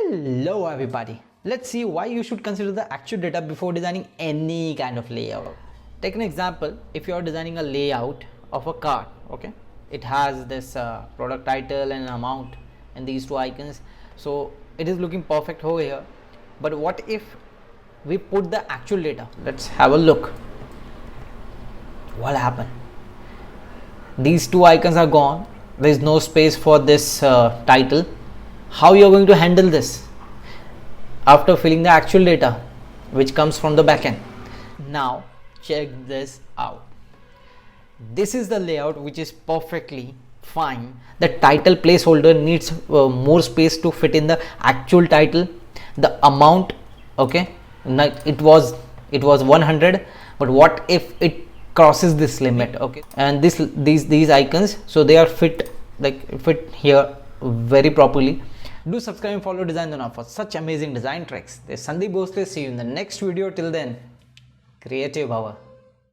Hello everybody, let's see why you should consider the actual data before designing any kind of layout. Take an example. If you are designing a layout of a car, okay, it has this product title and an amount and these two icons, so it is looking perfect over here. But what if we put the actual data? Let's have a look. What happened? These two icons are gone. There is no space for this title. How you are going to handle this after filling the actual data which comes from the backend? Now check this out. This is the layout which is perfectly fine. The title placeholder needs more space to fit in the actual title. The amount, okay, it was 100, but what if it crosses this limit? Okay, and these icons, so they are fit here very properly. Do subscribe and follow Design Drona for such amazing design tricks. This is Sandip Bhosale. See you in the next video. Till then, creative power.